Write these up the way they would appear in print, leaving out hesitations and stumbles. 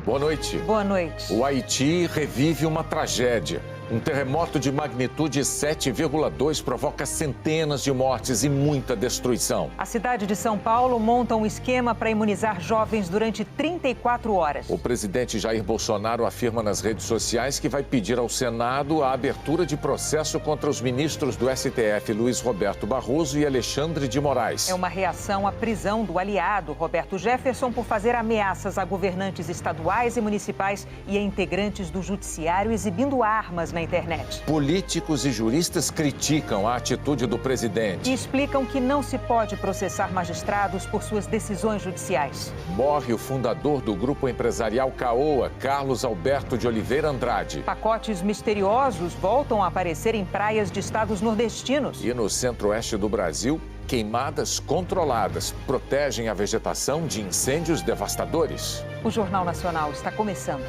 Boa noite. Boa noite. O Haiti revive uma tragédia. Um terremoto de magnitude 7,2 provoca centenas de mortes e muita destruição. A cidade de São Paulo monta um esquema para imunizar jovens durante 34 horas. O presidente Jair Bolsonaro afirma nas redes sociais que vai pedir ao Senado a abertura de processo contra os ministros do STF, Luiz Roberto Barroso e Alexandre de Moraes. É uma reação à prisão do aliado Roberto Jefferson por fazer ameaças a governantes estaduais e municipais e a integrantes do judiciário exibindo armas na internet. Políticos e juristas criticam a atitude do presidente. E explicam que não se pode processar magistrados por suas decisões judiciais. Morre o fundador do grupo empresarial Caoa, Carlos Alberto de Oliveira Andrade. Pacotes misteriosos voltam a aparecer em praias de estados nordestinos. E no centro-oeste do Brasil, queimadas controladas protegem a vegetação de incêndios devastadores. O Jornal Nacional está começando.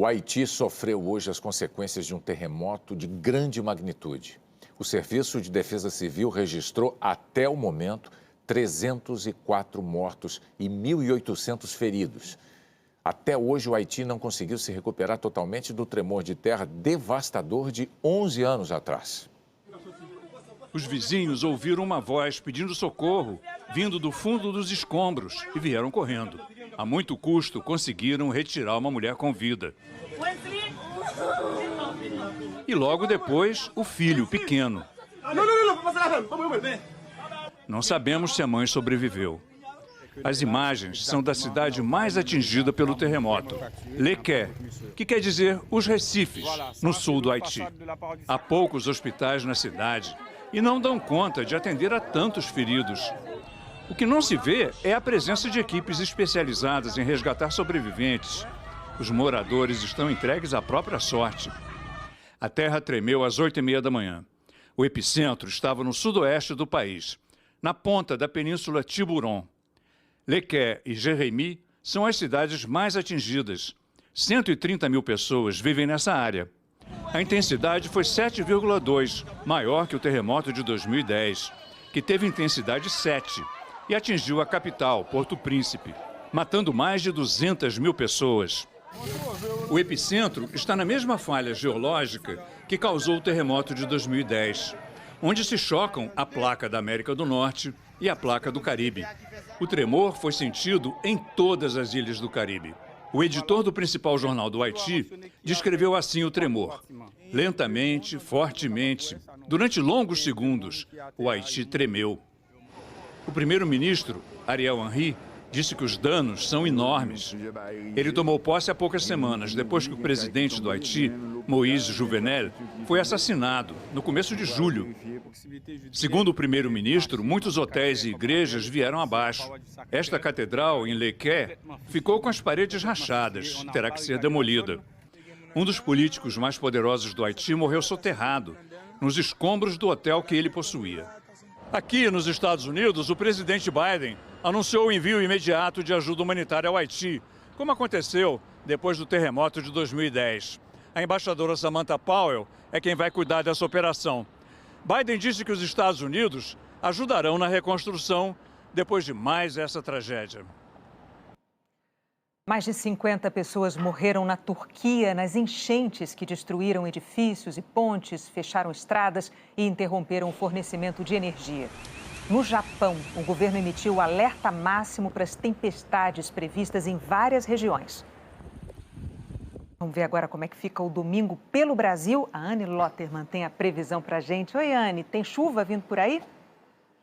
O Haiti sofreu hoje as consequências de um terremoto de grande magnitude. O Serviço de Defesa Civil registrou, até o momento, 304 mortos e 1.800 feridos. Até hoje, o Haiti não conseguiu se recuperar totalmente do tremor de terra devastador de 11 anos atrás. Os vizinhos ouviram uma voz pedindo socorro, vindo do fundo dos escombros, e vieram correndo. A muito custo, conseguiram retirar uma mulher com vida. E logo depois, o filho pequeno. Não sabemos se a mãe sobreviveu. As imagens são da cidade mais atingida pelo terremoto, Lequé, que quer dizer os Recifes, no sul do Haiti. Há poucos hospitais na cidade e não dão conta de atender a tantos feridos. O que não se vê é a presença de equipes especializadas em resgatar sobreviventes. Os moradores estão entregues à própria sorte. A terra tremeu às 8h30 da manhã. O epicentro estava no sudoeste do país, na ponta da península Tiburon. Lequé e Jérémy são as cidades mais atingidas. 130 mil pessoas vivem nessa área. A intensidade foi 7,2, maior que o terremoto de 2010, que teve intensidade 7 e atingiu a capital, Porto Príncipe, matando mais de 200 mil pessoas. O epicentro está na mesma falha geológica que causou o terremoto de 2010, onde se chocam a placa da América do Norte e a placa do Caribe. O tremor foi sentido em todas as ilhas do Caribe. O editor do principal jornal do Haiti descreveu assim o tremor. Lentamente, fortemente, durante longos segundos, o Haiti tremeu. O primeiro-ministro, Ariel Henry, disse que os danos são enormes. Ele tomou posse há poucas semanas, depois que o presidente do Haiti, Moïse Jouvenel, foi assassinado no começo de julho. Segundo o primeiro-ministro, muitos hotéis e igrejas vieram abaixo. Esta catedral, em Lequé, ficou com as paredes rachadas, terá que ser demolida. Um dos políticos mais poderosos do Haiti morreu soterrado, nos escombros do hotel que ele possuía. Aqui nos Estados Unidos, o presidente Biden anunciou o envio imediato de ajuda humanitária ao Haiti, como aconteceu depois do terremoto de 2010. A embaixadora Samantha Powell é quem vai cuidar dessa operação. Biden disse que os Estados Unidos ajudarão na reconstrução depois de mais essa tragédia. Mais de 50 pessoas morreram na Turquia nas enchentes que destruíram edifícios e pontes, fecharam estradas e interromperam o fornecimento de energia. No Japão, o governo emitiu o alerta máximo para as tempestades previstas em várias regiões. Vamos ver agora como é que fica o domingo pelo Brasil. A Anne Lotterman tem a previsão para a gente. Oi, Anne, tem chuva vindo por aí?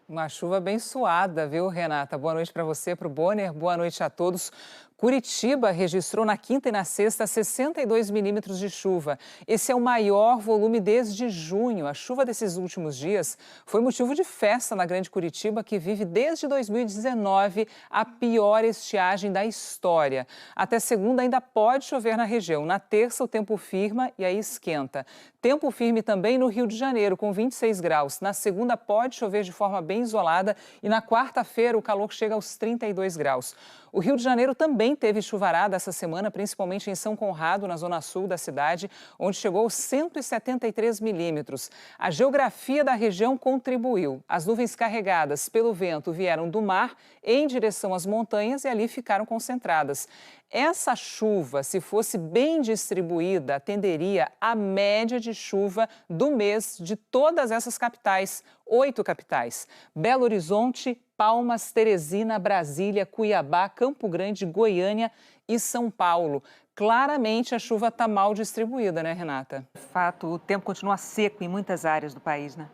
Uma chuva abençoada, viu, Renata? Boa noite para você, para o Bonner. Boa noite a todos. Curitiba registrou na quinta e na sexta 62 milímetros de chuva. Esse é o maior volume desde junho. A chuva desses últimos dias foi motivo de festa na Grande Curitiba, que vive desde 2019 a pior estiagem da história. Até segunda ainda pode chover na região. Na terça o tempo firma e aí esquenta. Tempo firme também no Rio de Janeiro, com 26 graus. Na segunda pode chover de forma bem isolada e na quarta-feira o calor chega aos 32 graus. O Rio de Janeiro também teve chuvarada essa semana, principalmente em São Conrado, na zona sul da cidade, onde chegou aos 173 milímetros. A geografia da região contribuiu. As nuvens carregadas pelo vento vieram do mar em direção às montanhas e ali ficaram concentradas. Essa chuva, se fosse bem distribuída, atenderia à média de chuva do mês de todas essas capitais, 8 capitais: Belo Horizonte, Palmas, Teresina, Brasília, Cuiabá, Campo Grande, Goiânia e São Paulo. Claramente a chuva está mal distribuída, né, Renata? De fato, o tempo continua seco em muitas áreas do país, né?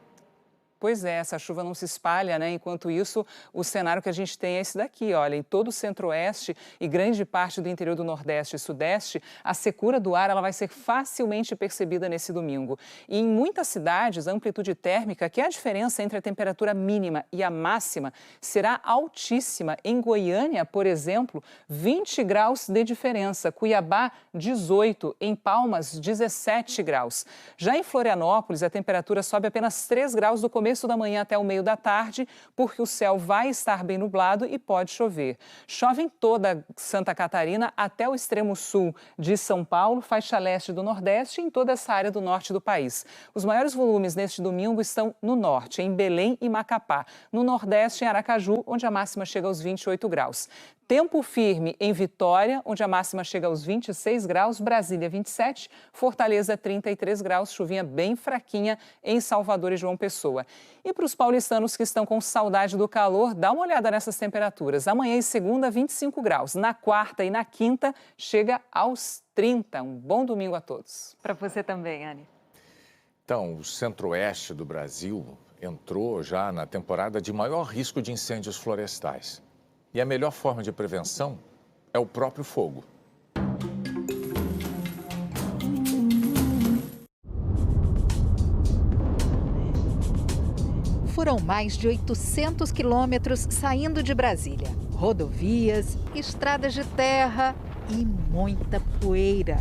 Pois é, essa chuva não se espalha, né? Enquanto isso, o cenário que a gente tem é esse daqui, olha, em todo o centro-oeste e grande parte do interior do nordeste e sudeste, a secura do ar ela vai ser facilmente percebida nesse domingo. E em muitas cidades, a amplitude térmica, que é a diferença entre a temperatura mínima e a máxima, será altíssima. Em Goiânia, por exemplo, 20 graus de diferença. Cuiabá, 18. Em Palmas, 17 graus. Já em Florianópolis, a temperatura sobe apenas 3 graus do começo da manhã até o meio da tarde, porque o céu vai estar bem nublado e pode chover. Chove em toda Santa Catarina até o extremo sul de São Paulo, faixa leste do Nordeste e em toda essa área do norte do país. Os maiores volumes neste domingo estão no norte, em Belém e Macapá. No Nordeste, em Aracaju, onde a máxima chega aos 28 graus. Tempo firme em Vitória, onde a máxima chega aos 26 graus, Brasília 27, Fortaleza 33 graus, chuvinha bem fraquinha em Salvador e João Pessoa. E para os paulistanos que estão com saudade do calor, dá uma olhada nessas temperaturas. Amanhã e segunda, 25 graus. Na quarta e na quinta, chega aos 30. Um bom domingo a todos. Para você também, Anne. Então, o centro-oeste do Brasil entrou já na temporada de maior risco de incêndios florestais. E a melhor forma de prevenção é o próprio fogo. Foram mais de 800 quilômetros saindo de Brasília. Rodovias, estradas de terra e muita poeira.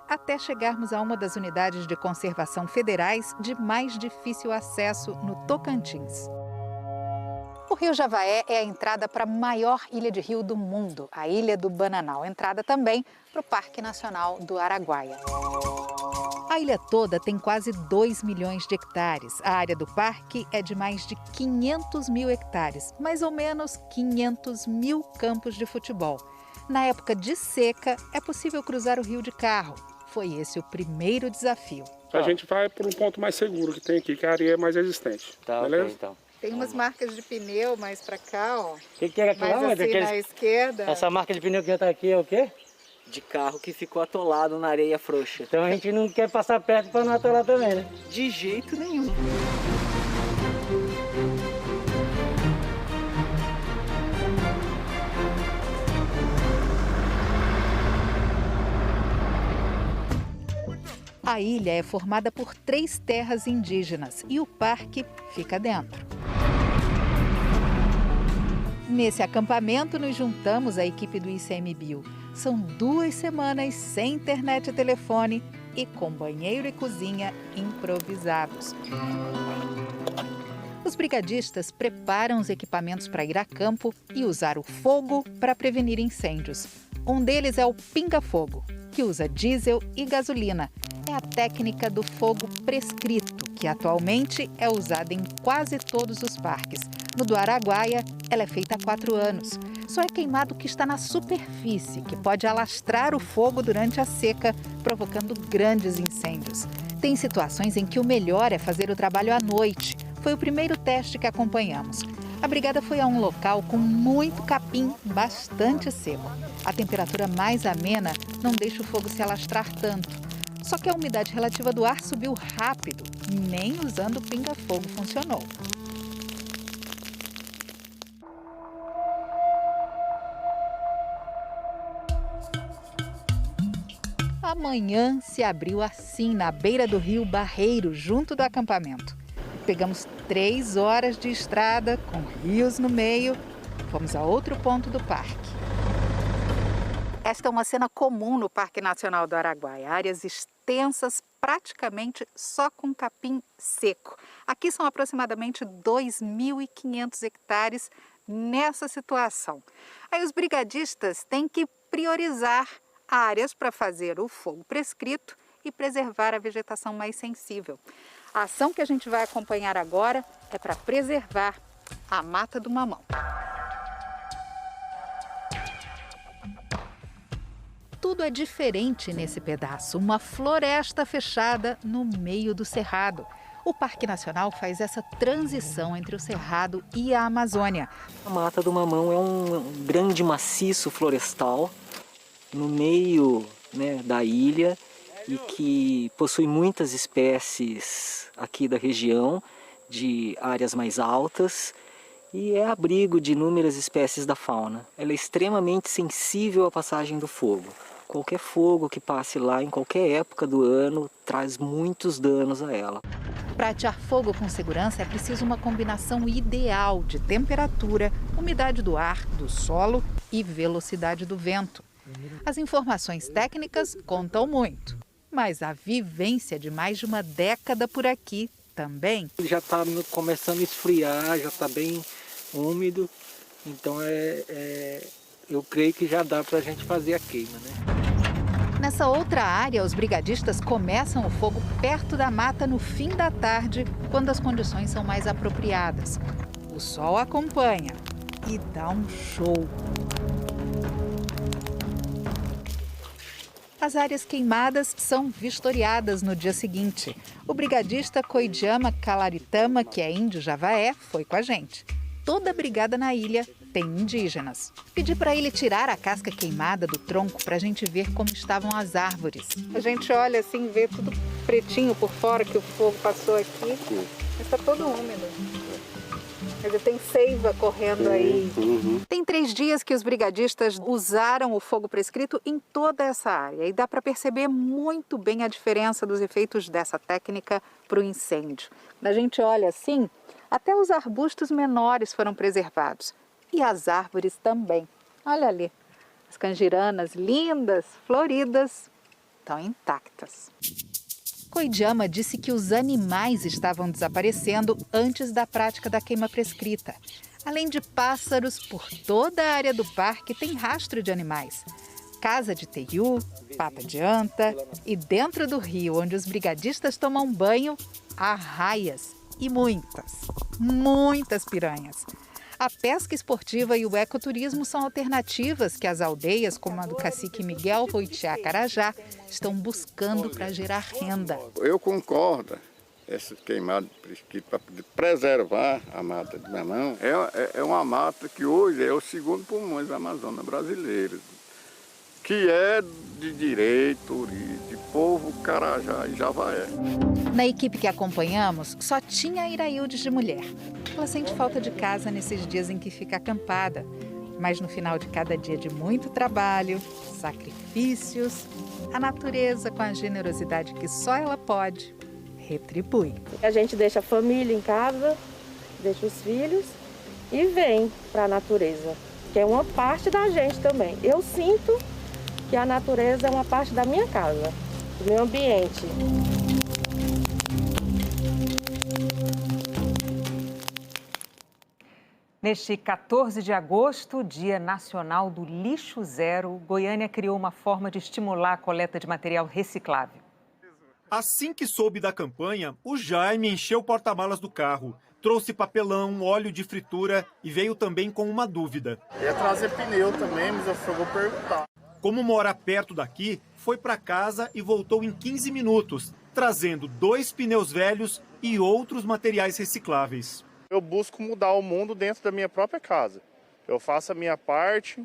Até chegarmos a uma das unidades de conservação federais de mais difícil acesso no Tocantins. O Rio Javaé é a entrada para a maior ilha de rio do mundo, a Ilha do Bananal. Entrada também para o Parque Nacional do Araguaia. A ilha toda tem quase 2 milhões de hectares. A área do parque é de mais de 500 mil hectares, mais ou menos 500 mil campos de futebol. Na época de seca, é possível cruzar o rio de carro. Foi esse o primeiro desafio. A gente vai por um ponto mais seguro que tem aqui, que a areia é mais resistente. Tá, beleza? okay, então. Tem umas marcas de pneu mais pra cá, ó. O que é aquilo lá? Mais assim na esquerda. Essa marca de pneu que já tá aqui é o quê? De carro que ficou atolado na areia frouxa. Então a gente não quer passar perto para não atolar também, né? De jeito nenhum. A ilha é formada por 3 terras indígenas e o parque fica dentro. Nesse acampamento, nos juntamos à equipe do ICMBio. São 2 semanas sem internet e telefone e com banheiro e cozinha improvisados. Os brigadistas preparam os equipamentos para ir a campo e usar o fogo para prevenir incêndios. Um deles é o pinga-fogo, que usa diesel e gasolina. É a técnica do fogo prescrito, que atualmente é usada em quase todos os parques. No do Araguaia, ela é feita há 4 anos. Só é queimado o que está na superfície, que pode alastrar o fogo durante a seca, provocando grandes incêndios. Tem situações em que o melhor é fazer o trabalho à noite. Foi o primeiro teste que acompanhamos. A brigada foi a um local com muito capim, bastante seco. A temperatura mais amena não deixa o fogo se alastrar tanto. Só que a umidade relativa do ar subiu rápido. Nem usando o pinga-fogo funcionou. manhã se abriu assim, na beira do rio Barreiro, junto do acampamento. Pegamos 3 horas de estrada, com rios no meio. Fomos a outro ponto do parque. Esta é uma cena comum no Parque Nacional do Araguaia. Áreas extensas, praticamente só com capim seco. Aqui são aproximadamente 2.500 hectares nessa situação. Aí os brigadistas têm que priorizar áreas para fazer o fogo prescrito e preservar a vegetação mais sensível. A ação que a gente vai acompanhar agora é para preservar a Mata do Mamão. Tudo é diferente nesse pedaço, uma floresta fechada no meio do cerrado. O Parque Nacional faz essa transição entre o Cerrado e a Amazônia. A Mata do Mamão é um grande maciço florestal no meio, né, da ilha e que possui muitas espécies aqui da região, de áreas mais altas, e é abrigo de inúmeras espécies da fauna. Ela é extremamente sensível à passagem do fogo. Qualquer fogo que passe lá em qualquer época do ano traz muitos danos a ela. Para atear fogo com segurança é preciso uma combinação ideal de temperatura, umidade do ar, do solo e velocidade do vento. As informações técnicas contam muito, mas a vivência de mais de uma década por aqui também. Já está começando a esfriar, já está bem úmido, então eu creio que já dá para a gente fazer a queima, né? Nessa outra área, os brigadistas começam o fogo perto da mata no fim da tarde, quando as condições são mais apropriadas. O sol acompanha e dá um show. As áreas queimadas são vistoriadas no dia seguinte. O brigadista Koidiama Kalaritama, que é índio Javaé, foi com a gente. Toda a brigada na ilha tem indígenas. Pedi para ele tirar a casca queimada do tronco para a gente ver como estavam as árvores. A gente olha assim, vê tudo pretinho por fora que o fogo passou aqui, mas está todo úmido. Quer dizer, tem seiva correndo aí. Tem 3 dias que os brigadistas usaram o fogo prescrito em toda essa área e dá para perceber muito bem a diferença dos efeitos dessa técnica para o incêndio. Quando a gente olha assim, até os arbustos menores foram preservados. E as árvores também. Olha ali, as cangiranas lindas, floridas, estão intactas. Koidiama disse que os animais estavam desaparecendo antes da prática da queima prescrita. Além de pássaros, por toda a área do parque tem rastro de animais. Casa de teiu, pata de anta e dentro do rio onde os brigadistas tomam banho, há raias e muitas piranhas. A pesca esportiva e o ecoturismo são alternativas que as aldeias, como a do cacique Miguel Roitiá Carajá, estão buscando para gerar renda. Eu concordo, essa queimada prescrita para preservar a Mata do Mamão. É uma mata que hoje é o segundo pulmão da Amazônia brasileira, que é de direito de povo Carajá e Javaé. Na equipe que acompanhamos, só tinha Iraildes de mulher. Ela sente falta de casa nesses dias em que fica acampada. Mas no final de cada dia de muito trabalho, sacrifícios, a natureza, com a generosidade que só ela pode, retribui. A gente deixa a família em casa, deixa os filhos e vem para a natureza, que é uma parte da gente também. Eu sinto que a natureza é uma parte da minha casa, do meu ambiente. Neste 14 de agosto, Dia Nacional do Lixo Zero, Goiânia criou uma forma de estimular a coleta de material reciclável. Assim que soube da campanha, o Jaime encheu o porta-malas do carro, trouxe papelão, óleo de fritura e veio também com uma dúvida. Ia trazer pneu também, mas eu só vou perguntar. Como mora perto daqui, foi para casa e voltou em 15 minutos, trazendo 2 pneus velhos e outros materiais recicláveis. Eu busco mudar o mundo dentro da minha própria casa. Eu faço a minha parte,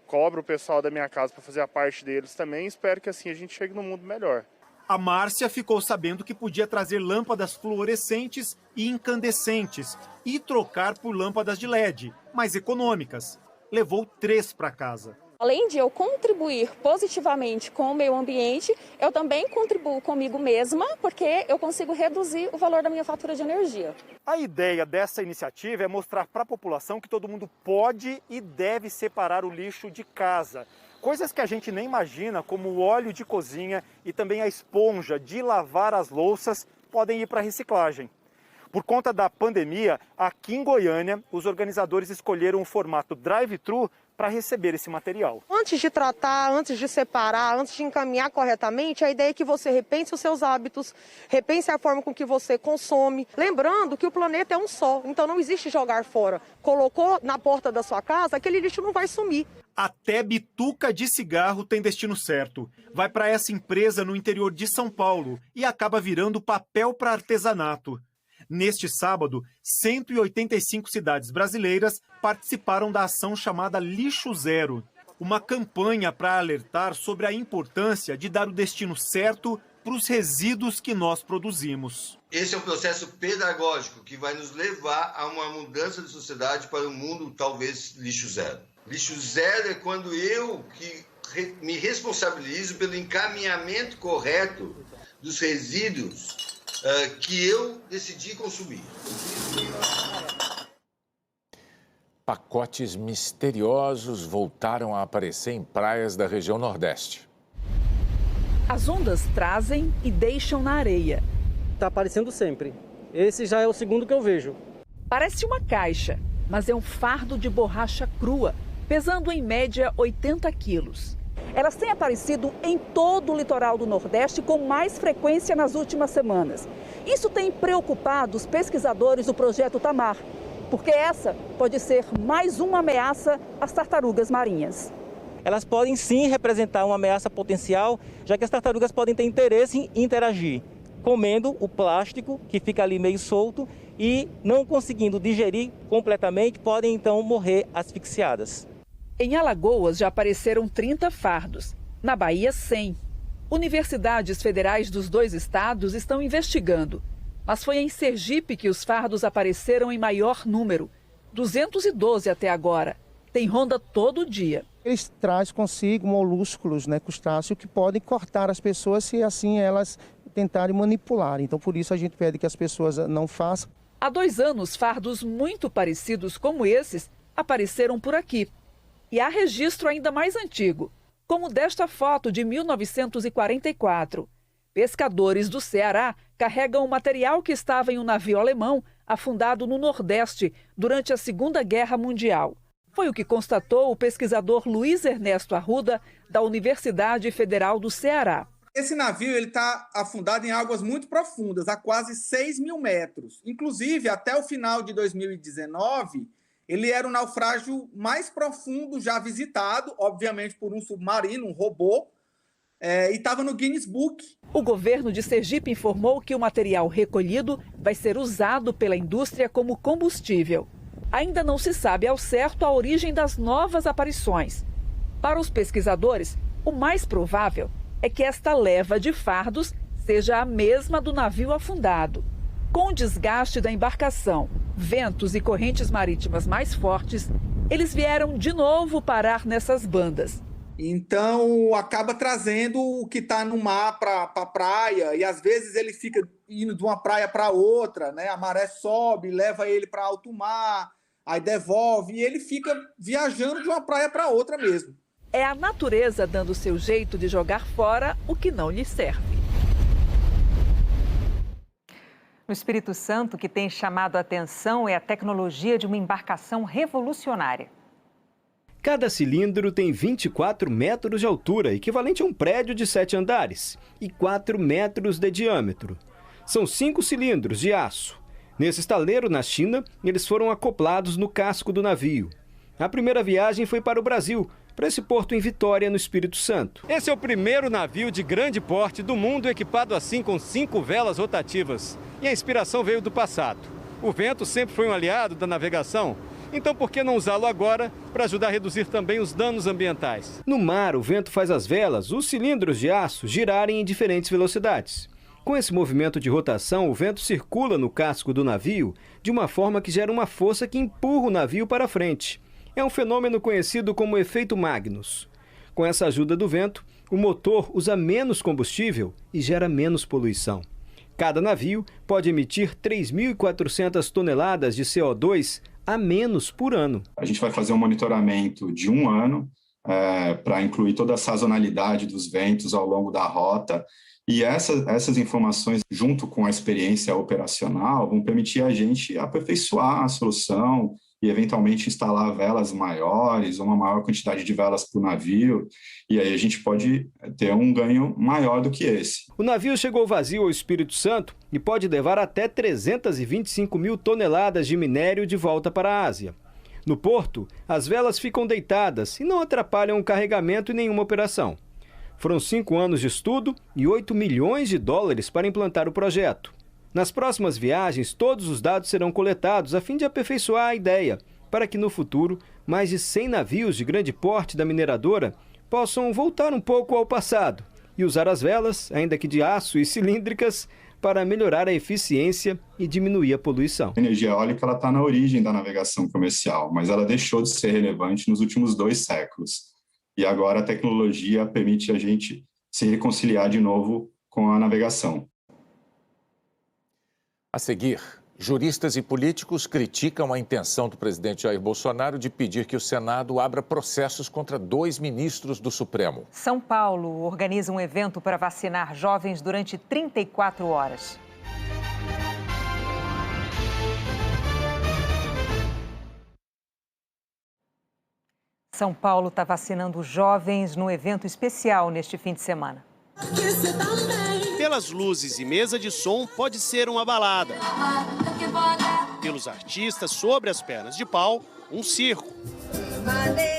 cobro o pessoal da minha casa para fazer a parte deles também e espero que assim a gente chegue num mundo melhor. A Márcia ficou sabendo que podia trazer lâmpadas fluorescentes e incandescentes e trocar por lâmpadas de LED, mais econômicas. Levou 3 para casa. Além de eu contribuir positivamente com o meio ambiente, eu também contribuo comigo mesma, porque eu consigo reduzir o valor da minha fatura de energia. A ideia dessa iniciativa é mostrar para a população que todo mundo pode e deve separar o lixo de casa. Coisas que a gente nem imagina, como o óleo de cozinha e também a esponja de lavar as louças, podem ir para a reciclagem. Por conta da pandemia, aqui em Goiânia, os organizadores escolheram o formato drive-thru para receber esse material. Antes de tratar, antes de separar, antes de encaminhar corretamente, a ideia é que você repense os seus hábitos, repense a forma com que você consome. Lembrando que o planeta é um só, então não existe jogar fora. Colocou na porta da sua casa, aquele lixo não vai sumir. Até bituca de cigarro tem destino certo. Vai para essa empresa no interior de São Paulo e acaba virando papel para artesanato. Neste sábado, 185 cidades brasileiras participaram da ação chamada Lixo Zero, uma campanha para alertar sobre a importância de dar o destino certo para os resíduos que nós produzimos. Esse é um processo pedagógico que vai nos levar a uma mudança de sociedade para um mundo talvez lixo zero. Lixo zero é quando eu me responsabilizo pelo encaminhamento correto dos resíduos que eu decidi consumir. Pacotes misteriosos voltaram a aparecer em praias da região Nordeste. As ondas trazem e deixam na areia. Está aparecendo sempre. Esse já é o segundo que eu vejo. Parece uma caixa, mas é um fardo de borracha crua, pesando em média 80 quilos. Elas têm aparecido em todo o litoral do Nordeste com mais frequência nas últimas semanas. Isso tem preocupado os pesquisadores do Projeto Tamar, porque essa pode ser mais uma ameaça às tartarugas marinhas. Elas podem sim representar uma ameaça potencial, já que as tartarugas podem ter interesse em interagir, comendo o plástico que fica ali meio solto e não conseguindo digerir completamente, podem então morrer asfixiadas. Em Alagoas já apareceram 30 fardos, na Bahia 100. Universidades federais dos dois estados estão investigando, mas foi em Sergipe que os fardos apareceram em maior número, 212 até agora. Tem ronda todo dia. Eles trazem consigo molúsculos, crustáceos, que podem cortar as pessoas se assim elas tentarem manipular. Então, por isso a gente pede que as pessoas não façam. Há 2 anos, fardos muito parecidos como esses apareceram por aqui. E há registro ainda mais antigo, como desta foto de 1944. Pescadores do Ceará carregam o material que estava em um navio alemão afundado no Nordeste durante a Segunda Guerra Mundial. Foi o que constatou o pesquisador Luiz Ernesto Arruda, da Universidade Federal do Ceará. Esse navio está afundado em águas muito profundas, a quase 6 mil metros. Inclusive, até o final de 2019, ele era o naufrágio mais profundo já visitado, obviamente por um submarino, um robô, e estava no Guinness Book. O governo de Sergipe informou que o material recolhido vai ser usado pela indústria como combustível. Ainda não se sabe ao certo a origem das novas aparições. Para os pesquisadores, o mais provável é que esta leva de fardos seja a mesma do navio afundado. Com o desgaste da embarcação, ventos e correntes marítimas mais fortes, eles vieram de novo parar nessas bandas. Então, acaba trazendo o que está no mar para a praia, e às vezes ele fica indo de uma praia para outra, A maré sobe, leva ele para alto mar, aí devolve, e ele fica viajando de uma praia para outra mesmo. É a natureza dando seu jeito de jogar fora o que não lhe serve. No Espírito Santo, o que tem chamado a atenção é a tecnologia de uma embarcação revolucionária. Cada cilindro tem 24 metros de altura, equivalente a um prédio de 7 andares, e 4 metros de diâmetro. São 5 cilindros de aço. Nesse estaleiro, na China, eles foram acoplados no casco do navio. A primeira viagem foi para o Brasil, para esse porto em Vitória, no Espírito Santo. Esse é o primeiro navio de grande porte do mundo equipado assim com 5 velas rotativas. E a inspiração veio do passado. O vento sempre foi um aliado da navegação, então por que não usá-lo agora para ajudar a reduzir também os danos ambientais? No mar, o vento faz as velas, os cilindros de aço, girarem em diferentes velocidades. Com esse movimento de rotação, o vento circula no casco do navio de uma forma que gera uma força que empurra o navio para frente. É um fenômeno conhecido como efeito Magnus. Com essa ajuda do vento, o motor usa menos combustível e gera menos poluição. Cada navio pode emitir 3.400 toneladas de CO2 a menos por ano. A gente vai fazer um monitoramento de 1 ano para incluir toda a sazonalidade dos ventos ao longo da rota. E essas informações, junto com a experiência operacional, vão permitir a gente aperfeiçoar a solução e, eventualmente, instalar velas maiores, uma maior quantidade de velas para o navio. E aí a gente pode ter um ganho maior do que esse. O navio chegou vazio ao Espírito Santo e pode levar até 325 mil toneladas de minério de volta para a Ásia. No porto, as velas ficam deitadas e não atrapalham o carregamento em nenhuma operação. Foram 5 anos de estudo e 8 milhões de dólares para implantar o projeto. Nas próximas viagens, todos os dados serão coletados a fim de aperfeiçoar a ideia, para que no futuro, mais de 100 navios de grande porte da mineradora possam voltar um pouco ao passado e usar as velas, ainda que de aço e cilíndricas, para melhorar a eficiência e diminuir a poluição. A energia eólica está na origem da navegação comercial, mas ela deixou de ser relevante nos últimos 2 séculos. E agora a tecnologia permite a gente se reconciliar de novo com a navegação. A seguir, juristas e políticos criticam a intenção do presidente Jair Bolsonaro de pedir que o Senado abra processos contra 2 ministros do Supremo. São Paulo organiza um evento para vacinar jovens durante 34 horas. São Paulo está vacinando jovens num evento especial neste fim de semana. Pelas luzes e mesa de som, pode ser uma balada. Pelos artistas sobre as pernas de pau, um circo.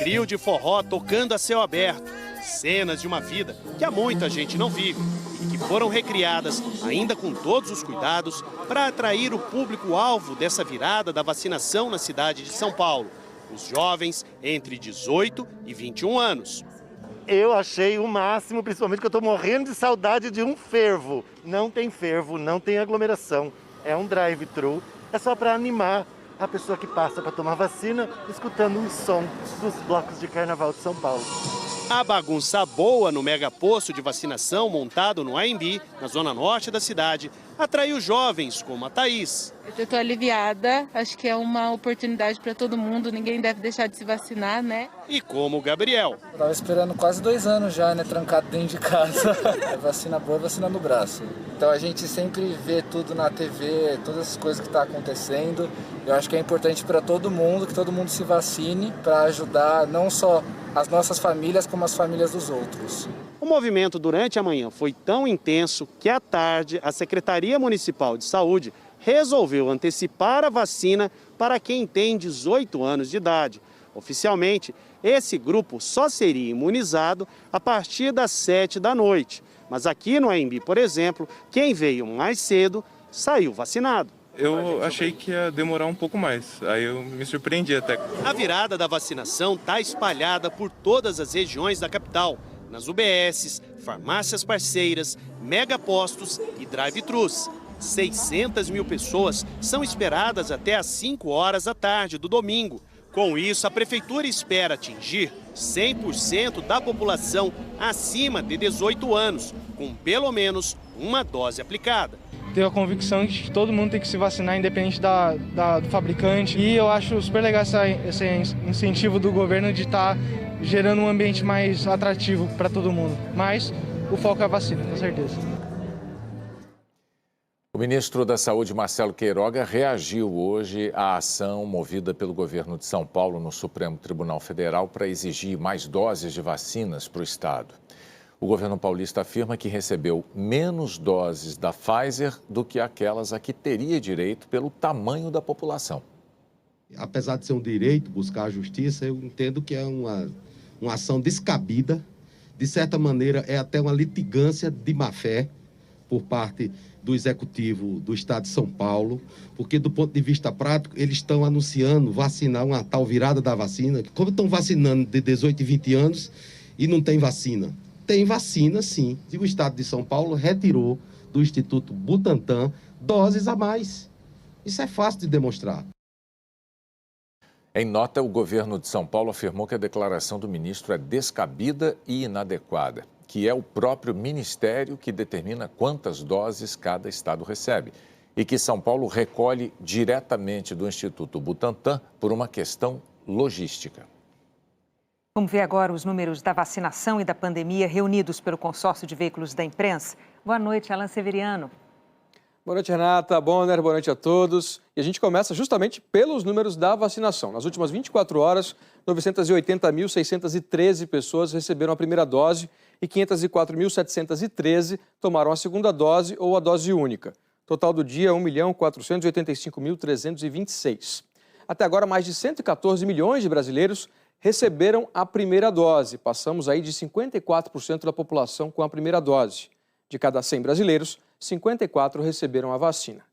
Trio de forró tocando a céu aberto. Cenas de uma vida que há muita gente não vive e que foram recriadas, ainda com todos os cuidados, para atrair o público-alvo dessa virada da vacinação na cidade de São Paulo. Os jovens entre 18 e 21 anos. Eu achei o máximo, principalmente que eu estou morrendo de saudade de um fervo. Não tem fervo, não tem aglomeração. É um drive-thru. É só para animar a pessoa que passa para tomar vacina, escutando o som dos blocos de carnaval de São Paulo. A bagunça boa no mega posto de vacinação montado no AMB, na zona norte da cidade, atraiu jovens como a Thaís. Eu estou aliviada, acho que é uma oportunidade para todo mundo, ninguém deve deixar de se vacinar, né? E como o Gabriel. Eu estava esperando quase 2 anos já, né, trancado dentro de casa. É vacina boa, vacina no braço. Então a gente sempre vê tudo na TV, todas as coisas que estão acontecendo. Eu acho que é importante para todo mundo, que todo mundo se vacine para ajudar não só as nossas famílias, como as famílias dos outros. O movimento durante a manhã foi tão intenso que à tarde a Secretaria Municipal de Saúde resolveu antecipar a vacina para quem tem 18 anos de idade. Oficialmente, esse grupo só seria imunizado a partir das 7 da noite. Mas aqui no AMB, por exemplo, quem veio mais cedo saiu vacinado. Eu achei que ia demorar um pouco mais, aí eu me surpreendi até. A virada da vacinação está espalhada por todas as regiões da capital, nas UBSs, farmácias parceiras, megapostos e drive-thrus. 600 mil pessoas são esperadas até às 5 horas da tarde do domingo. Com isso, a prefeitura espera atingir 100% da população acima de 18 anos, com pelo menos uma dose aplicada. Tenho a convicção de que todo mundo tem que se vacinar, independente do fabricante. E eu acho super legal esse incentivo do governo de estar gerando um ambiente mais atrativo para todo mundo. Mas o foco é a vacina, com certeza. O ministro da Saúde, Marcelo Queiroga, reagiu hoje à ação movida pelo governo de São Paulo no Supremo Tribunal Federal para exigir mais doses de vacinas para o estado. O governo paulista afirma que recebeu menos doses da Pfizer do que aquelas a que teria direito pelo tamanho da população. Apesar de ser um direito buscar a justiça, eu entendo que é uma ação descabida. De certa maneira, é até uma litigância de má-fé por parte do Executivo do Estado de São Paulo, porque do ponto de vista prático, eles estão anunciando vacinar uma tal virada da vacina. Como estão vacinando de 18 e 20 anos e não tem vacina? Tem vacina, sim. E o Estado de São Paulo retirou do Instituto Butantan doses a mais. Isso é fácil de demonstrar. Em nota, o governo de São Paulo afirmou que a declaração do ministro é descabida e inadequada, que é o próprio ministério que determina quantas doses cada estado recebe e que São Paulo recolhe diretamente do Instituto Butantan por uma questão logística. Vamos ver agora os números da vacinação e da pandemia reunidos pelo consórcio de veículos da imprensa. Boa noite, Alan Severiano. Boa noite, Renata Bonner, boa noite a todos. E a gente começa justamente pelos números da vacinação. Nas últimas 24 horas, 980.613 pessoas receberam a primeira dose e 504.713 tomaram a segunda dose ou a dose única. Total do dia, 1.485.326. Até agora, mais de 114 milhões de brasileiros receberam a primeira dose. Passamos aí de 54% da população com a primeira dose. De cada 100 brasileiros, 54 receberam a vacina.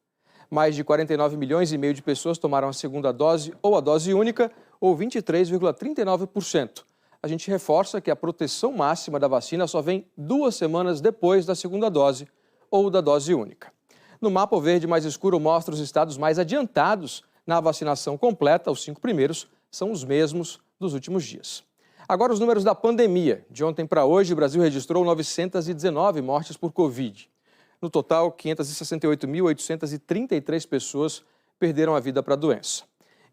Mais de 49 milhões e meio de pessoas tomaram a segunda dose ou a dose única, ou 23,39%. A gente reforça que a proteção máxima da vacina só vem 2 semanas depois da segunda dose ou da dose única. No mapa, o verde mais escuro mostra os estados mais adiantados na vacinação completa. Os 5 primeiros são os mesmos dos últimos dias. Agora os números da pandemia. De ontem para hoje, o Brasil registrou 919 mortes por Covid. No total, 568.833 pessoas perderam a vida para a doença.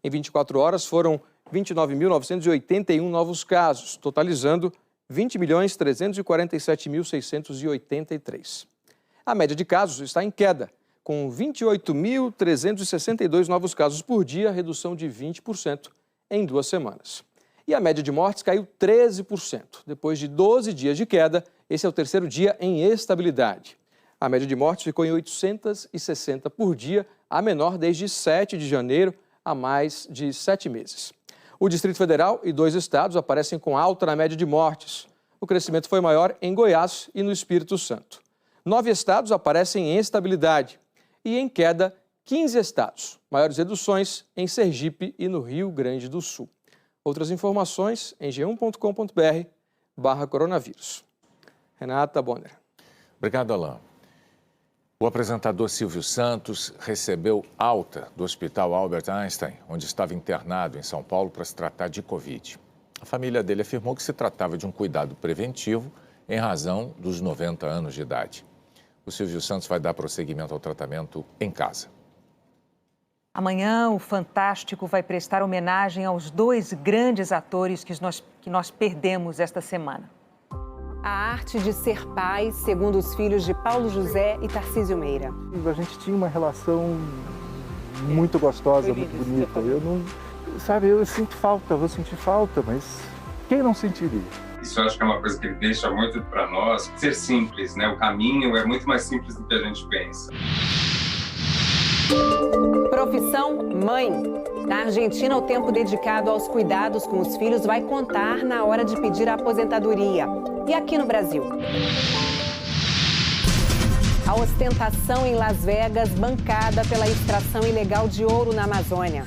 Em 24 horas, foram 29.981 novos casos, totalizando 20.347.683. A média de casos está em queda, com 28.362 novos casos por dia, redução de 20% em 2 semanas. E a média de mortes caiu 13%. Depois de 12 dias de queda, esse é o 3º dia em estabilidade. A média de mortes ficou em 860 por dia, a menor desde 7 de janeiro, há mais de 7 meses. O Distrito Federal e 2 estados aparecem com alta na média de mortes. O crescimento foi maior em Goiás e no Espírito Santo. 9 estados aparecem em estabilidade e em queda 15 estados. Maiores reduções em Sergipe e no Rio Grande do Sul. Outras informações em g1.com.br/coronavírus. Renata Bonner. Obrigado, Alain. O apresentador Silvio Santos recebeu alta do Hospital Albert Einstein, onde estava internado em São Paulo para se tratar de Covid. A família dele afirmou que se tratava de um cuidado preventivo em razão dos 90 anos de idade. O Silvio Santos vai dar prosseguimento ao tratamento em casa. Amanhã, o Fantástico vai prestar homenagem aos 2 grandes atores que nós perdemos esta semana. A arte de ser pai, segundo os filhos de Paulo José e Tarcísio Meira. A gente tinha uma relação muito gostosa, muito bonita. Eu não, sabe, eu sinto falta, vou sentir falta, mas quem não sentiria? Isso eu acho que é uma coisa que ele deixa muito para nós, ser simples, né? O caminho é muito mais simples do que a gente pensa. Profissão mãe. Na Argentina, o tempo dedicado aos cuidados com os filhos vai contar na hora de pedir a aposentadoria. E aqui no Brasil? A ostentação em Las Vegas, bancada pela extração ilegal de ouro na Amazônia.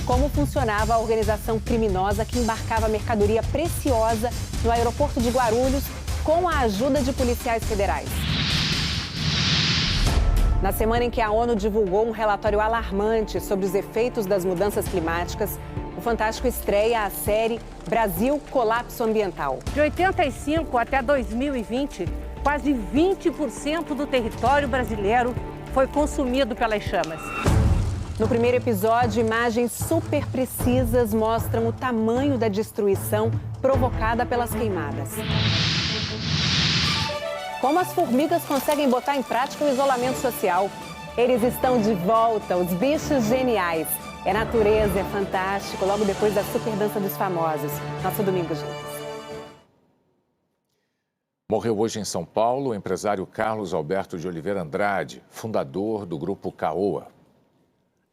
Como funcionava a organização criminosa que embarcava mercadoria preciosa no aeroporto de Guarulhos com a ajuda de policiais federais. Na semana em que a ONU divulgou um relatório alarmante sobre os efeitos das mudanças climáticas, o Fantástico estreia a série Brasil Colapso Ambiental. De 85 até 2020, quase 20% do território brasileiro foi consumido pelas chamas. No primeiro episódio, imagens super precisas mostram o tamanho da destruição provocada pelas queimadas. Como as formigas conseguem botar em prática o isolamento social. Eles estão de volta, os bichos geniais. É natureza, é fantástico, logo depois da super dança dos famosos. Nosso domingo juntos. Morreu hoje em São Paulo o empresário Carlos Alberto de Oliveira Andrade, fundador do grupo Caoa.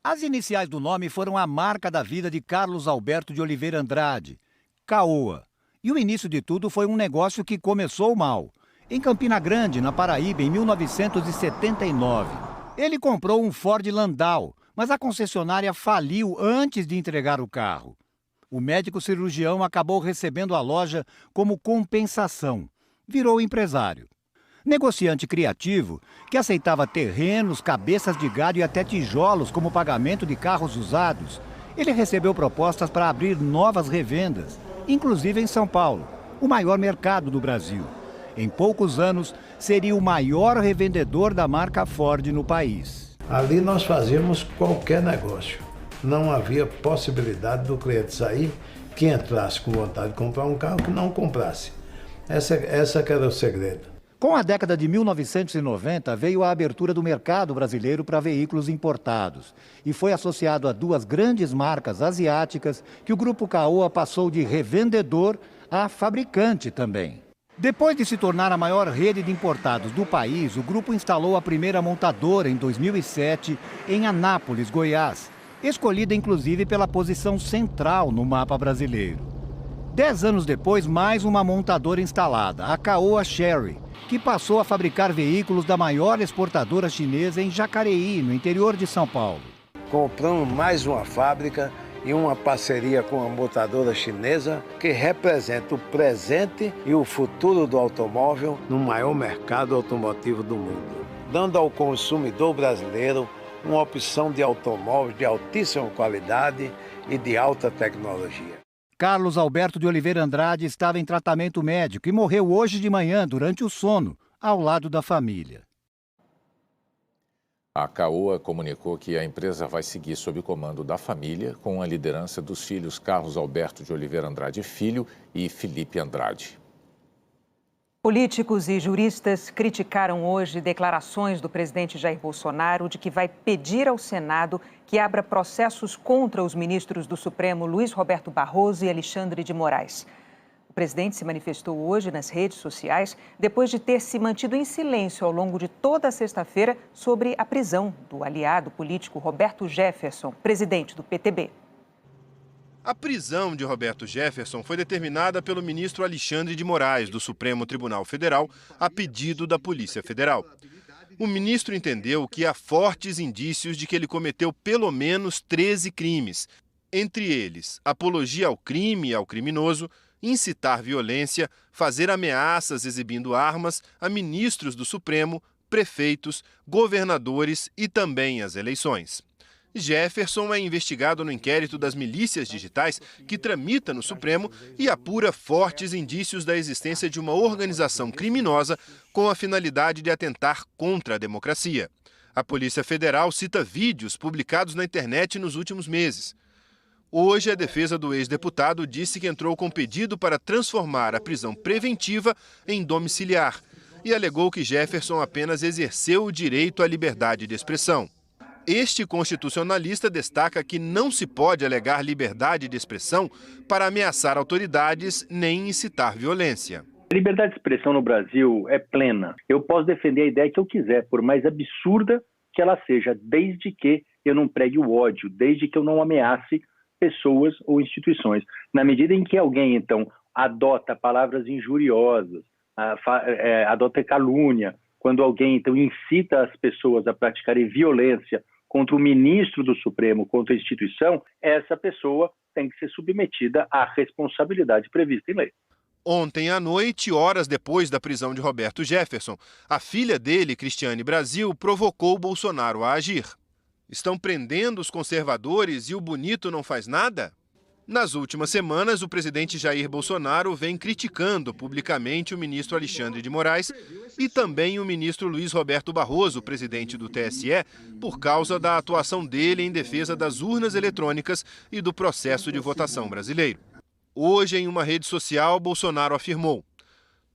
As iniciais do nome foram a marca da vida de Carlos Alberto de Oliveira Andrade, Caoa. E o início de tudo foi um negócio que começou mal. Em Campina Grande, na Paraíba, em 1979. Ele comprou um Ford Landau, mas a concessionária faliu antes de entregar o carro. O médico cirurgião acabou recebendo a loja como compensação. Virou empresário. negociante criativo que aceitava terrenos, cabeças de gado e até tijolos como pagamento de carros usados. Ele recebeu propostas para abrir novas revendas, inclusive em São Paulo, o maior mercado do Brasil. Em poucos anos, seria o maior revendedor da marca Ford no país. Ali nós fazíamos qualquer negócio. Não havia possibilidade do cliente sair que entrasse com vontade de comprar um carro que não comprasse. Essa que era o segredo. Com a década de 1990, veio a abertura do mercado brasileiro para veículos importados e foi associado a duas grandes marcas asiáticas que o Grupo Caoa passou de revendedor a fabricante também. Depois de se tornar a maior rede de importados do país, o grupo instalou a primeira montadora em 2007 em Anápolis, Goiás, escolhida inclusive pela posição central no mapa brasileiro. 10 anos depois, mais uma montadora instalada, a Caoa Chery, que passou a fabricar veículos da maior exportadora chinesa em Jacareí, no interior de São Paulo. Compramos mais uma fábrica e uma parceria com a montadora chinesa que representa o presente e o futuro do automóvel no maior mercado automotivo do mundo, dando ao consumidor brasileiro uma opção de automóveis de altíssima qualidade e de alta tecnologia. Carlos Alberto de Oliveira Andrade estava em tratamento médico e morreu hoje de manhã durante o sono, ao lado da família. A Caoa comunicou que a empresa vai seguir sob o comando da família, com a liderança dos filhos Carlos Alberto de Oliveira Andrade Filho e Felipe Andrade. Políticos e juristas criticaram hoje declarações do presidente Jair Bolsonaro de que vai pedir ao Senado que abra processos contra os ministros do Supremo Luiz Roberto Barroso e Alexandre de Moraes. O presidente se manifestou hoje nas redes sociais depois de ter se mantido em silêncio ao longo de toda a sexta-feira sobre a prisão do aliado político Roberto Jefferson, presidente do PTB. A prisão de Roberto Jefferson foi determinada pelo ministro Alexandre de Moraes, do Supremo Tribunal Federal, a pedido da Polícia Federal. O ministro entendeu que há fortes indícios de que ele cometeu pelo menos 13 crimes, entre eles apologia ao crime e ao criminoso, incitar violência, fazer ameaças exibindo armas a ministros do Supremo, prefeitos, governadores e também as eleições. Jefferson é investigado no inquérito das milícias digitais que tramita no Supremo e apura fortes indícios da existência de uma organização criminosa com a finalidade de atentar contra a democracia. A Polícia Federal cita vídeos publicados na internet nos últimos meses. Hoje, a defesa do ex-deputado disse que entrou com pedido para transformar a prisão preventiva em domiciliar e alegou que Jefferson apenas exerceu o direito à liberdade de expressão. Este constitucionalista destaca que não se pode alegar liberdade de expressão para ameaçar autoridades nem incitar violência. A liberdade de expressão no Brasil é plena. Eu posso defender a ideia que eu quiser, por mais absurda que ela seja, desde que eu não pregue o ódio, desde que eu não ameace pessoas ou instituições. Na medida em que alguém, então, adota palavras injuriosas, adota calúnia, quando alguém, então, incita as pessoas a praticarem violência contra o ministro do Supremo, contra a instituição, essa pessoa tem que ser submetida à responsabilidade prevista em lei. Ontem à noite, horas depois da prisão de Roberto Jefferson, a filha dele, Cristiane Brasil, provocou Bolsonaro a agir. Estão prendendo os conservadores e o bonito não faz nada? Nas últimas semanas, o presidente Jair Bolsonaro vem criticando publicamente o ministro Alexandre de Moraes e também o ministro Luiz Roberto Barroso, presidente do TSE, por causa da atuação dele em defesa das urnas eletrônicas e do processo de votação brasileiro. Hoje, em uma rede social, Bolsonaro afirmou: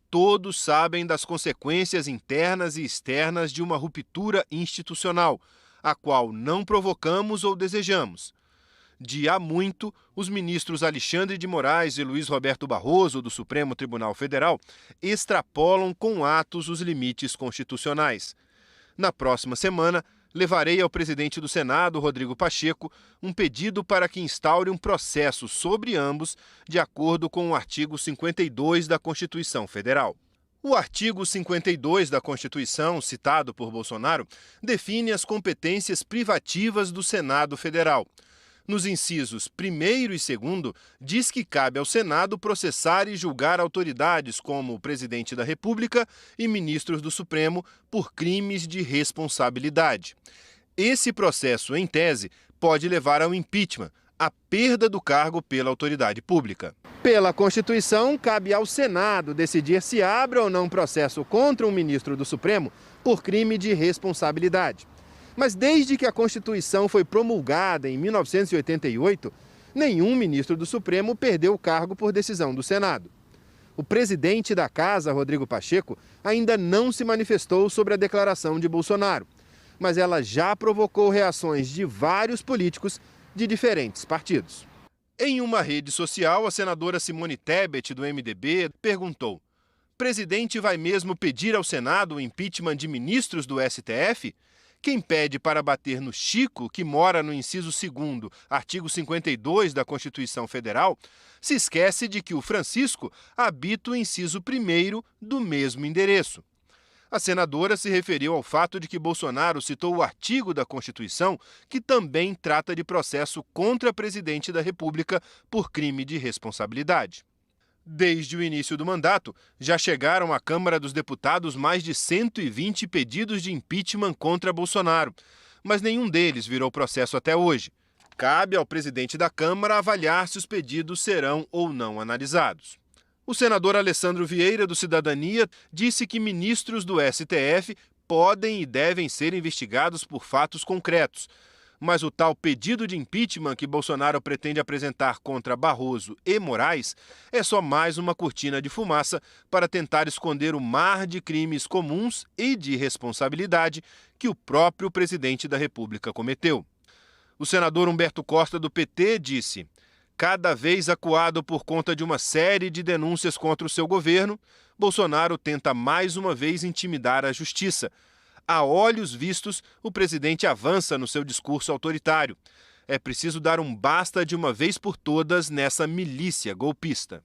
todos sabem das consequências internas e externas de uma ruptura institucional, a qual não provocamos ou desejamos. De há muito, os ministros Alexandre de Moraes e Luiz Roberto Barroso, do Supremo Tribunal Federal, extrapolam com atos os limites constitucionais. Na próxima semana, levarei ao presidente do Senado, Rodrigo Pacheco, um pedido para que instaure um processo sobre ambos, de acordo com o artigo 52 da Constituição Federal. O artigo 52 da Constituição, citado por Bolsonaro, define as competências privativas do Senado Federal. Nos incisos 1º e 2º, diz que cabe ao Senado processar e julgar autoridades como o presidente da República e ministros do Supremo por crimes de responsabilidade. Esse processo, em tese, pode levar ao impeachment, a perda do cargo pela autoridade pública. Pela Constituição, cabe ao Senado decidir se abre ou não processo contra um ministro do Supremo por crime de responsabilidade. Mas desde que a Constituição foi promulgada em 1988, nenhum ministro do Supremo perdeu o cargo por decisão do Senado. O presidente da Casa, Rodrigo Pacheco, ainda não se manifestou sobre a declaração de Bolsonaro, mas ela já provocou reações de vários políticos de diferentes partidos. Em uma rede social, a senadora Simone Tebet, do MDB, perguntou: presidente vai mesmo pedir ao Senado o impeachment de ministros do STF? Quem pede para bater no Chico, que mora no inciso 2º, artigo 52 da Constituição Federal, se esquece de que o Francisco habita o inciso 1º do mesmo endereço. A senadora se referiu ao fato de que Bolsonaro citou o artigo da Constituição que também trata de processo contra presidente da República por crime de responsabilidade. Desde o início do mandato, já chegaram à Câmara dos Deputados mais de 120 pedidos de impeachment contra Bolsonaro, mas nenhum deles virou processo até hoje. Cabe ao presidente da Câmara avaliar se os pedidos serão ou não analisados. O senador Alessandro Vieira, do Cidadania, disse que ministros do STF podem e devem ser investigados por fatos concretos. Mas o tal pedido de impeachment que Bolsonaro pretende apresentar contra Barroso e Moraes é só mais uma cortina de fumaça para tentar esconder o mar de crimes comuns e de responsabilidade que o próprio presidente da República cometeu. O senador Humberto Costa, do PT, disse: cada vez acuado por conta de uma série de denúncias contra o seu governo, Bolsonaro tenta mais uma vez intimidar a justiça. A olhos vistos, o presidente avança no seu discurso autoritário. É preciso dar um basta de uma vez por todas nessa milícia golpista.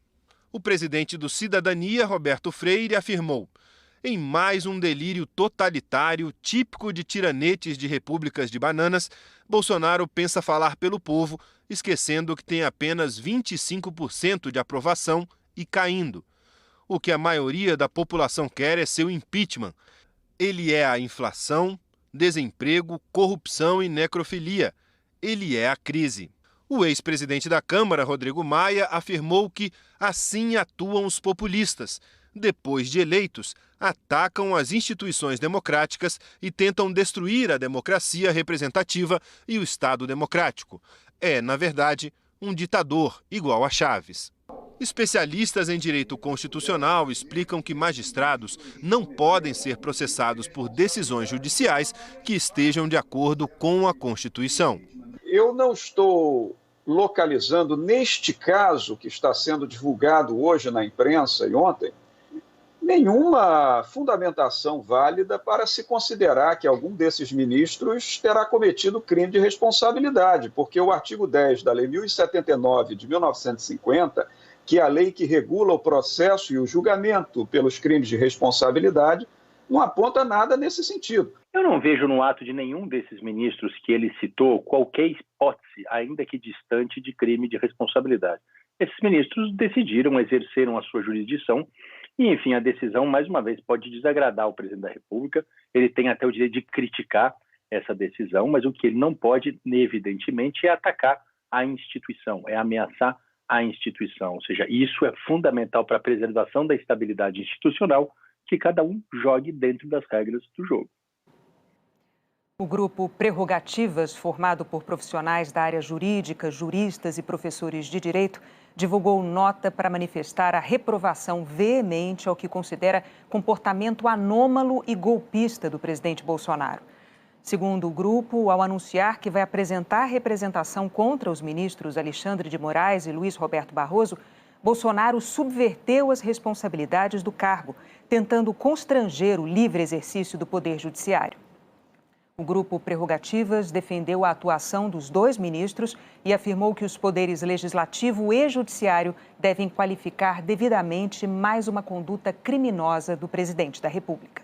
O presidente do Cidadania, Roberto Freire, afirmou: em mais um delírio totalitário típico de tiranetes de repúblicas de bananas, Bolsonaro pensa falar pelo povo, esquecendo que tem apenas 25% de aprovação e caindo. O que a maioria da população quer é seu impeachment. Ele é a inflação, desemprego, corrupção e necrofilia. Ele é a crise. O ex-presidente da Câmara, Rodrigo Maia, afirmou que assim atuam os populistas. Depois de eleitos, atacam as instituições democráticas e tentam destruir a democracia representativa e o Estado democrático. É, na verdade, um ditador igual a Chaves. Especialistas em direito constitucional explicam que magistrados não podem ser processados por decisões judiciais que estejam de acordo com a Constituição. Eu não estou localizando, neste caso que está sendo divulgado hoje na imprensa e ontem, nenhuma fundamentação válida para se considerar que algum desses ministros terá cometido crime de responsabilidade, porque o artigo 10 da Lei 1079 de 1950, que é a lei que regula o processo e o julgamento pelos crimes de responsabilidade, não aponta nada nesse sentido. Eu não vejo no ato de nenhum desses ministros que ele citou qualquer hipótese, ainda que distante, de crime de responsabilidade. Esses ministros decidiram, exerceram a sua jurisdição e, enfim, a decisão, mais uma vez, pode desagradar o presidente da República. Ele tem até o direito de criticar essa decisão, mas o que ele não pode, evidentemente, é atacar a instituição, é ameaçar a instituição. Ou seja, isso é fundamental para a preservação da estabilidade institucional, que cada um jogue dentro das regras do jogo. O grupo Prerrogativas, formado por profissionais da área jurídica, juristas e professores de direito, divulgou nota para manifestar a reprovação veemente ao que considera comportamento anômalo e golpista do presidente Bolsonaro. Segundo o grupo, ao anunciar que vai apresentar representação contra os ministros Alexandre de Moraes e Luiz Roberto Barroso, Bolsonaro subverteu as responsabilidades do cargo, tentando constranger o livre exercício do Poder Judiciário. O grupo Prerrogativas defendeu a atuação dos dois ministros e afirmou que os poderes legislativo e judiciário devem qualificar devidamente mais uma conduta criminosa do presidente da República.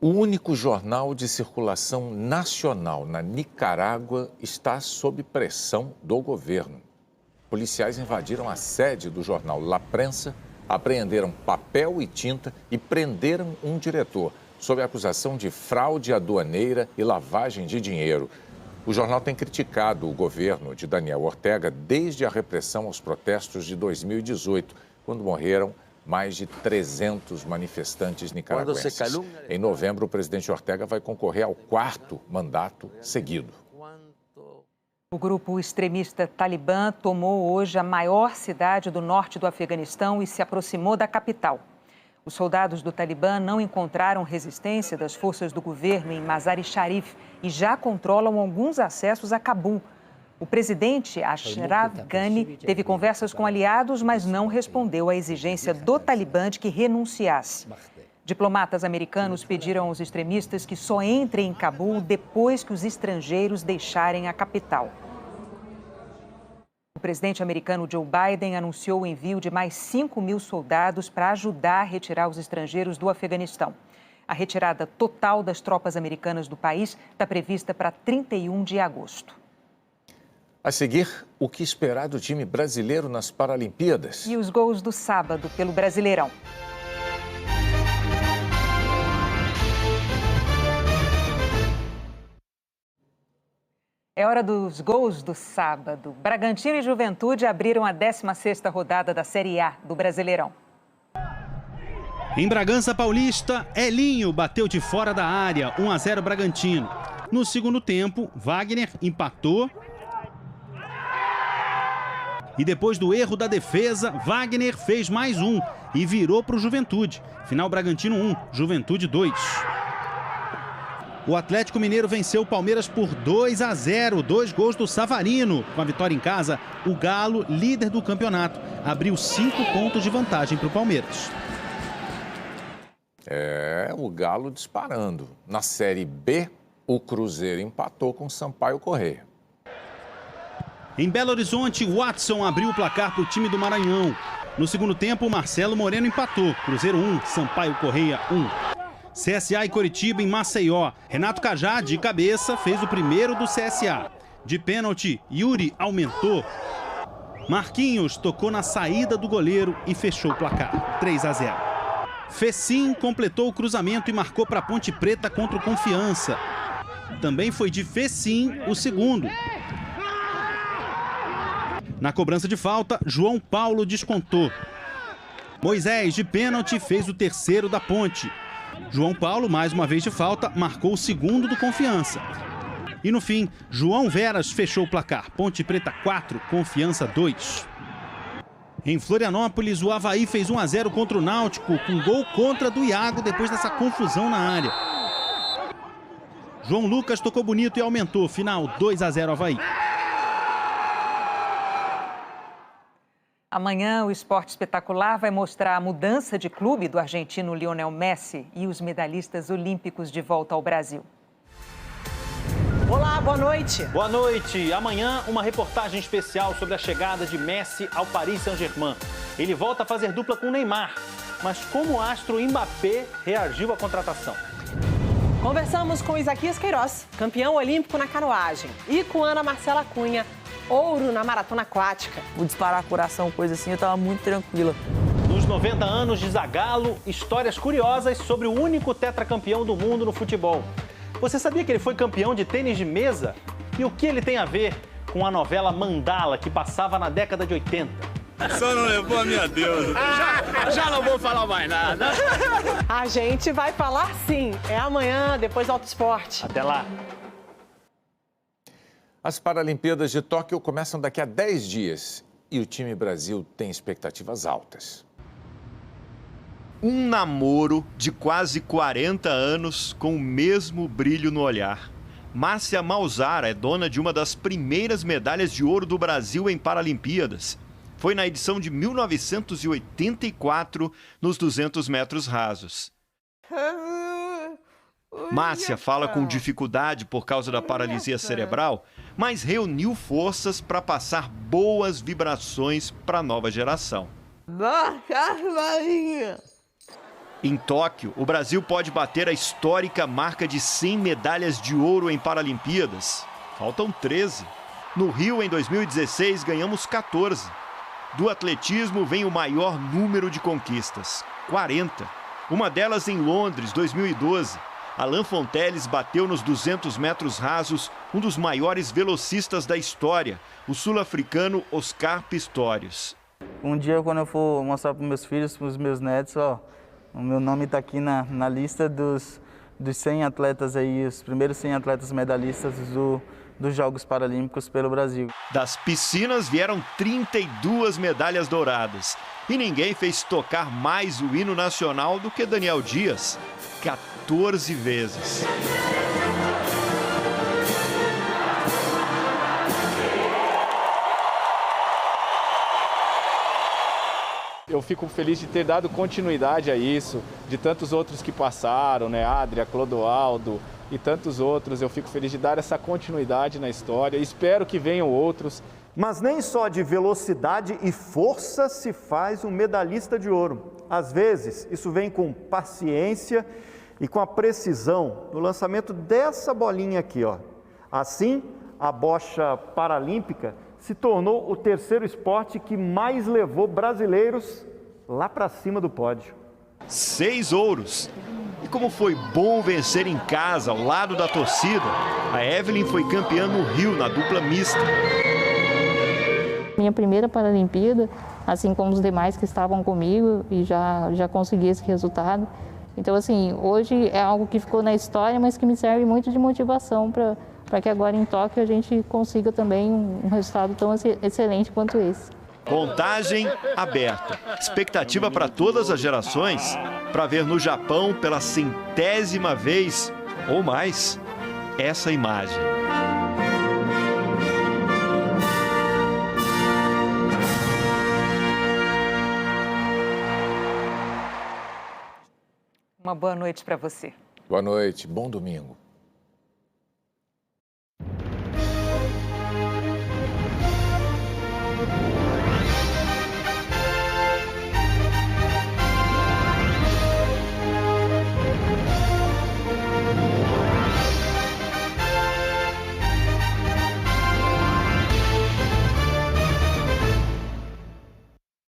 O único jornal de circulação nacional na Nicarágua está sob pressão do governo. Policiais invadiram a sede do jornal La Prensa, apreenderam papel e tinta e prenderam um diretor, sob acusação de fraude aduaneira e lavagem de dinheiro. O jornal tem criticado o governo de Daniel Ortega desde a repressão aos protestos de 2018, quando morreram mais de 300 manifestantes nicaragüenses. Em novembro, o presidente Ortega vai concorrer ao 4º mandato seguido. O grupo extremista Talibã tomou hoje a maior cidade do norte do Afeganistão e se aproximou da capital. Os soldados do Talibã não encontraram resistência das forças do governo em Mazar-e-Sharif e já controlam alguns acessos a Cabul. O presidente Ashraf Ghani teve conversas com aliados, mas não respondeu à exigência do Talibã de que renunciasse. Diplomatas americanos pediram aos extremistas que só entrem em Cabul depois que os estrangeiros deixarem a capital. O presidente americano Joe Biden anunciou o envio de mais 5.000 soldados para ajudar a retirar os estrangeiros do Afeganistão. A retirada total das tropas americanas do país está prevista para 31 de agosto. A seguir, o que esperar do time brasileiro nas Paralimpíadas? E os gols do sábado pelo Brasileirão. É hora dos gols do sábado. Bragantino e Juventude abriram a 16ª rodada da Série A do Brasileirão. Em Bragança Paulista, Elinho bateu de fora da área, 1-0 Bragantino. No segundo tempo, Wagner empatou. E depois do erro da defesa, Wagner fez mais um e virou para o Juventude. Final Bragantino 1, Juventude 2. O Atlético Mineiro venceu o Palmeiras por 2-0, 2 gols do Savarino. Com a vitória em casa, o Galo, líder do campeonato, abriu 5 pontos de vantagem para o Palmeiras. O Galo disparando. Na Série B, o Cruzeiro empatou com o Sampaio Corrêa. Em Belo Horizonte, Watson abriu o placar para o time do Maranhão. No segundo tempo, Marcelo Moreno empatou. Cruzeiro 1, Sampaio Corrêa 1. CSA e Coritiba em Maceió. Renato Cajá, de cabeça, fez o primeiro do CSA. De pênalti, Yuri aumentou. Marquinhos tocou na saída do goleiro e fechou o placar, 3-0. Fecim completou o cruzamento e marcou para a Ponte Preta contra o Confiança. Também foi de Fecim o segundo. Na cobrança de falta, João Paulo descontou. Moisés, de pênalti, fez o terceiro da Ponte. João Paulo, mais uma vez de falta, marcou o segundo do Confiança. E no fim, João Veras fechou o placar. Ponte Preta 4, Confiança 2. Em Florianópolis, o Avaí fez 1-0 contra o Náutico, com gol contra do Iago depois dessa confusão na área. João Lucas tocou bonito e aumentou. Final 2-0 Avaí. Amanhã, o Esporte Espetacular vai mostrar a mudança de clube do argentino Lionel Messi e os medalhistas olímpicos de volta ao Brasil. Olá, boa noite. Boa noite. Amanhã, uma reportagem especial sobre a chegada de Messi ao Paris Saint-Germain. Ele volta a fazer dupla com Neymar. Mas como o astro Mbappé reagiu à contratação? Conversamos com Isaquias Queiroz, campeão olímpico na canoagem, e com Ana Marcela Cunha, ouro na maratona aquática. O disparar coração, coisa assim, eu tava muito tranquila. Nos 90 anos de Zagallo, histórias curiosas sobre o único tetracampeão do mundo no futebol. Você sabia que ele foi campeão de tênis de mesa? E o que ele tem a ver com a novela Mandala, que passava na década de 80? Só não levou a minha deusa. Já não vou falar mais nada. A gente vai falar sim. É amanhã, depois do Auto Esporte. Até lá. As Paralimpíadas de Tóquio começam daqui a 10 dias e o time Brasil tem expectativas altas. Um namoro de quase 40 anos com o mesmo brilho no olhar. Márcia Malzara é dona de uma das primeiras medalhas de ouro do Brasil em Paralimpíadas. Foi na edição de 1984, nos 200 metros rasos. Márcia fala com dificuldade por causa da paralisia cerebral, mas reuniu forças para passar boas vibrações para a nova geração. Em Tóquio, o Brasil pode bater a histórica marca de 100 medalhas de ouro em Paralimpíadas. Faltam 13. No Rio, em 2016, ganhamos 14. Do atletismo vem o maior número de conquistas, 40. Uma delas em Londres, 2012. Alain Fonteles bateu nos 200 metros rasos um dos maiores velocistas da história, o sul-africano Oscar Pistorius. Um dia, quando eu for mostrar para meus filhos, para os meus netos, ó, o meu nome está aqui na lista dos 100 atletas aí, os primeiros 100 atletas medalhistas dos Jogos Paralímpicos pelo Brasil. Das piscinas vieram 32 medalhas douradas. E ninguém fez tocar mais o hino nacional do que Daniel Dias, 14 vezes. Eu fico feliz de ter dado continuidade a isso, de tantos outros que passaram, né? Adria, Clodoaldo e tantos outros. Eu fico feliz de dar essa continuidade na história. Espero que venham outros. Mas nem só de velocidade e força se faz um medalhista de ouro. Às vezes, isso vem com paciência e com a precisão no lançamento dessa bolinha aqui, ó. Assim, a bocha paralímpica se tornou o terceiro esporte que mais levou brasileiros lá para cima do pódio. 6 ouros. E como foi bom vencer em casa, ao lado da torcida, a Evelyn foi campeã no Rio, na dupla mista. Minha primeira Paralimpíada, assim como os demais que estavam comigo, e já consegui esse resultado. Então, assim, hoje é algo que ficou na história, mas que me serve muito de motivação para que agora em Tóquio a gente consiga também um resultado tão excelente quanto esse. Contagem aberta. Expectativa para todas as gerações para ver no Japão pela 100ª vez ou mais essa imagem. Uma boa noite para você. Boa noite, bom domingo.